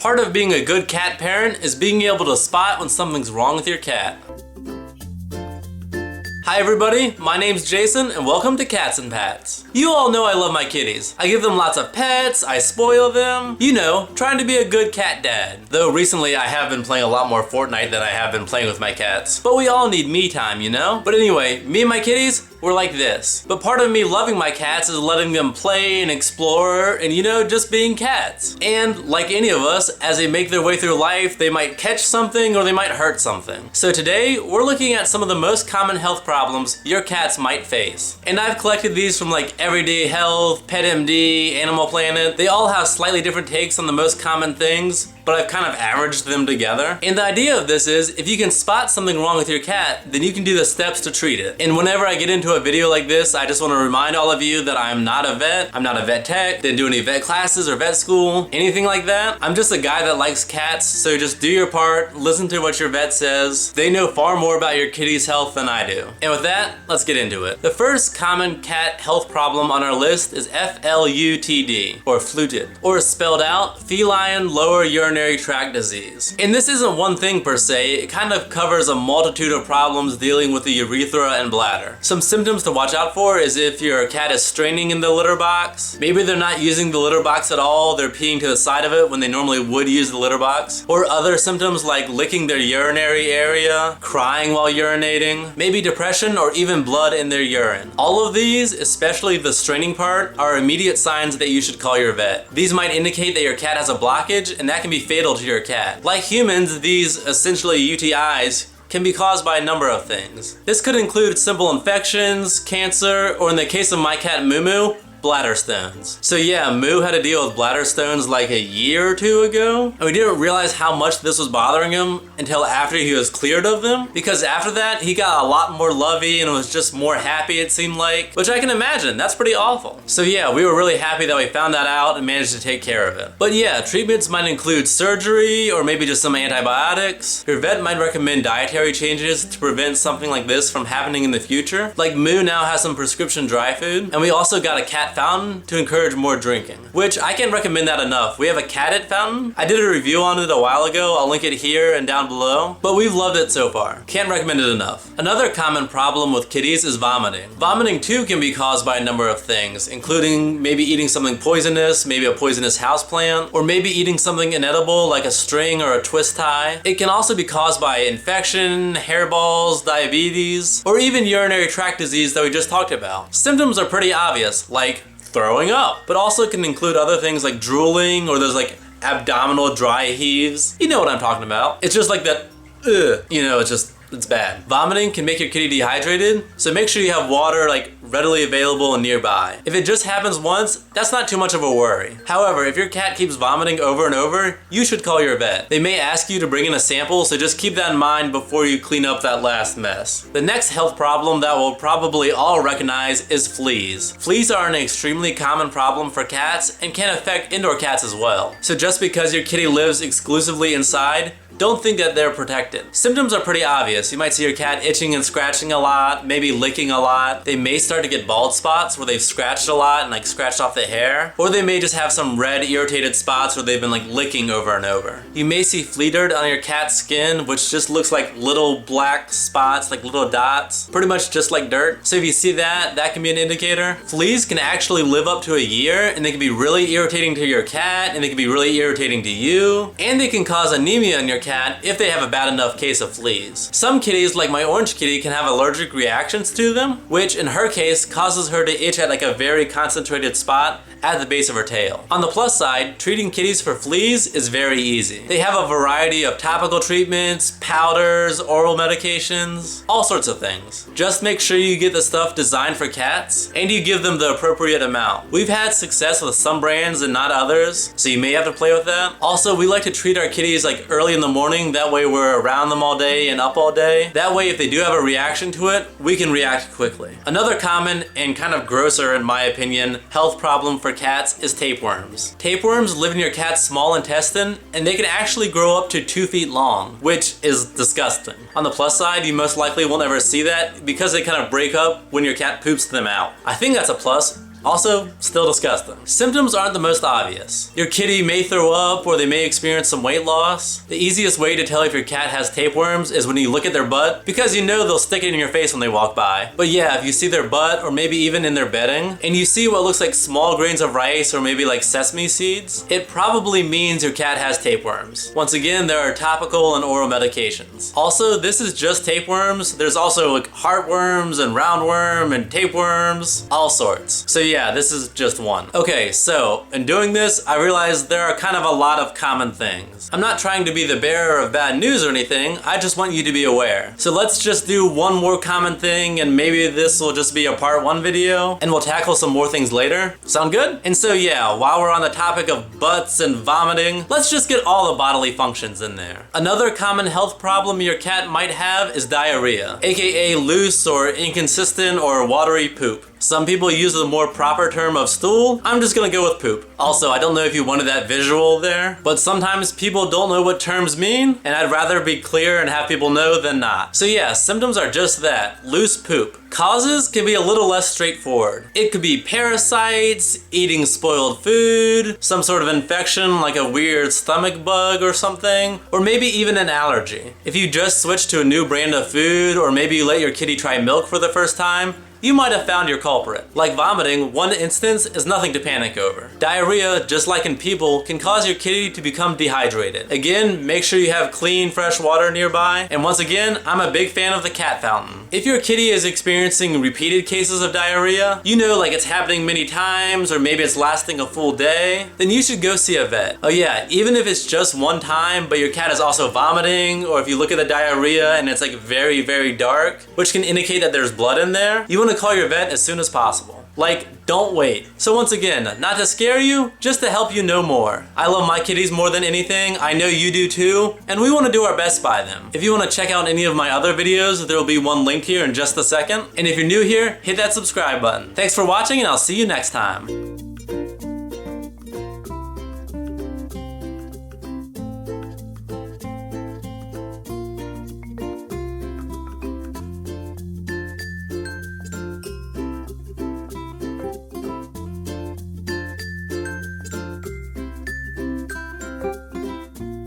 Part of being a good cat parent is being able to spot when something's wrong with your cat. Hi everybody, my name's Jason and welcome to Cats and Pats. You all know I love my kitties. I give them lots of pets, I spoil them. You know, trying to be a good cat dad. Though recently I have been playing a lot more Fortnite than I have been playing with my cats. But we all need me time, you know? But anyway, me and my kitties, we're like this. But part of me loving my cats is letting them play and explore and, you know, just being cats. And like any of us, as they make their way through life, they might catch something or they might hurt something. So today, we're looking at some of the most common health problems your cats might face. And I've collected these from like Everyday Health, Pet MD, Animal Planet. They all have slightly different takes on the most common things, but I've kind of averaged them together. And the idea of this is, if you can spot something wrong with your cat, then you can do the steps to treat it. And whenever I get into a video like this, I just want to remind all of you that I'm not a vet, I'm not a vet tech, didn't do any vet classes or vet school, anything like that. I'm just a guy that likes cats, so just do your part, listen to what your vet says. They know far more about your kitty's health than I do. And with that, let's get into it. The first common cat health problem on our list is FLUTD, or fluted, or spelled out, feline lower urinary tract disease. And this isn't one thing per se, it kind of covers a multitude of problems dealing with the urethra and bladder. Some symptoms to watch out for is if your cat is straining in the litter box, maybe they're not using the litter box at all, they're peeing to the side of it when they normally would use the litter box, or other symptoms like licking their urinary area, crying while urinating, maybe depression or even blood in their urine. All of these, especially the straining part, are immediate signs that you should call your vet. These might indicate that your cat has a blockage, and that can be fatal to your cat. Like humans, these essentially UTIs can be caused by a number of things. This could include simple infections, cancer, or in the case of my cat Moo Moo, bladder stones. So yeah, Moo had to deal with bladder stones like a year or two ago, and we didn't realize how much this was bothering him until after he was cleared of them, because after that he got a lot more lovey and was just more happy, it seemed like, which I can imagine, that's pretty awful. So yeah, we were really happy that we found that out and managed to take care of it. But yeah, treatments might include surgery or maybe just some antibiotics. Your vet might recommend dietary changes to prevent something like this from happening in the future. Like Moo now has some prescription dry food, and we also got a cat fountain to encourage more drinking, which I can't recommend that enough. We have a cat fountain. I did a review on it a while ago. I'll link it here and down below, but we've loved it so far. Can't recommend it enough. Another common problem with kitties is vomiting. Vomiting too can be caused by a number of things, including maybe eating something poisonous, maybe a poisonous houseplant, or maybe eating something inedible like a string or a twist tie. It can also be caused by infection, hairballs, diabetes, or even urinary tract disease that we just talked about. Symptoms are pretty obvious, like throwing up, but also can include other things like drooling, or there's like abdominal dry heaves. You know what I'm talking about. It's just like that, you know, it's bad. Vomiting can make your kitty dehydrated, so make sure you have water like readily available and nearby. If it just happens once, that's not too much of a worry. However, if your cat keeps vomiting over and over, you should call your vet. They may ask you to bring in a sample, so just keep that in mind before you clean up that last mess. The next health problem that we'll probably all recognize is fleas. Fleas are an extremely common problem for cats and can affect indoor cats as well. So just because your kitty lives exclusively inside, don't think that they're protected. Symptoms are pretty obvious. You might see your cat itching and scratching a lot, maybe licking a lot. They may start to get bald spots where they've scratched a lot and like scratched off the hair. Or they may just have some red irritated spots where they've been like licking over and over. You may see flea dirt on your cat's skin, which just looks like little black spots, like little dots, pretty much just like dirt. So if you see that, that can be an indicator. Fleas can actually live up to a year, and they can be really irritating to your cat, and they can be really irritating to you, and they can cause anemia in your cat if they have a bad enough case of fleas. Some kitties, like my orange kitty, can have allergic reactions to them, which in her case causes her to itch at like a very concentrated spot at the base of her tail. On the plus side, treating kitties for fleas is very easy. They have a variety of topical treatments, powders, oral medications, all sorts of things. Just make sure you get the stuff designed for cats and you give them the appropriate amount. We've had success with some brands and not others, so you may have to play with that. Also, we like to treat our kitties like early in the morning, that way we're around them all day and up all day. That way if they do have a reaction to it, we can react quickly. Another common and kind of grosser, in my opinion, health problem for cats is tapeworms. Tapeworms live in your cat's small intestine, and they can actually grow up to 2 feet long, which is disgusting. On the plus side, you most likely won't ever see that because they kind of break up when your cat poops them out. I think that's a plus. Also, still disgusting. Symptoms aren't the most obvious. Your kitty may throw up or they may experience some weight loss. The easiest way to tell if your cat has tapeworms is when you look at their butt, because you know they'll stick it in your face when they walk by. But yeah, if you see their butt or maybe even in their bedding, and you see what looks like small grains of rice or maybe like sesame seeds, it probably means your cat has tapeworms. Once again, there are topical and oral medications. Also, this is just tapeworms. There's also like heartworms and roundworm and tapeworms, all sorts. So yeah, this is just one. Okay, so in doing this, I realized there are kind of a lot of common things. I'm not trying to be the bearer of bad news or anything, I just want you to be aware. So let's just do one more common thing, and maybe this will just be a part 1 video, and we'll tackle some more things later. Sound good? And so yeah, while we're on the topic of butts and vomiting, let's just get all the bodily functions in there. Another common health problem your cat might have is diarrhea, aka loose or inconsistent or watery poop. Some people use the more proper term of stool. I'm just gonna go with poop. Also, I don't know if you wanted that visual there, but sometimes people don't know what terms mean, and I'd rather be clear and have people know than not. So yeah, symptoms are just that, loose poop. Causes can be a little less straightforward. It could be parasites, eating spoiled food, some sort of infection like a weird stomach bug or something, or maybe even an allergy. If you just switched to a new brand of food, or maybe you let your kitty try milk for the first time, you might have found your culprit. Like vomiting, one instance is nothing to panic over. Diarrhea, just like in people, can cause your kitty to become dehydrated. Again, make sure you have clean, fresh water nearby. And once again, I'm a big fan of the cat fountain. If your kitty is experiencing repeated cases of diarrhea, you know, like it's happening many times, or maybe it's lasting a full day, then you should go see a vet. Oh yeah, even if it's just one time, but your cat is also vomiting, or if you look at the diarrhea and it's like very, very dark, which can indicate that there's blood in there, you want to call your vet as soon as possible. Like, don't wait. So once again, not to scare you, just to help you know more. I love my kitties more than anything, I know you do too, and we want to do our best by them. If you want to check out any of my other videos, there will be one linked here in just a second. And if you're new here, hit that subscribe button. Thanks for watching, and I'll see you next time.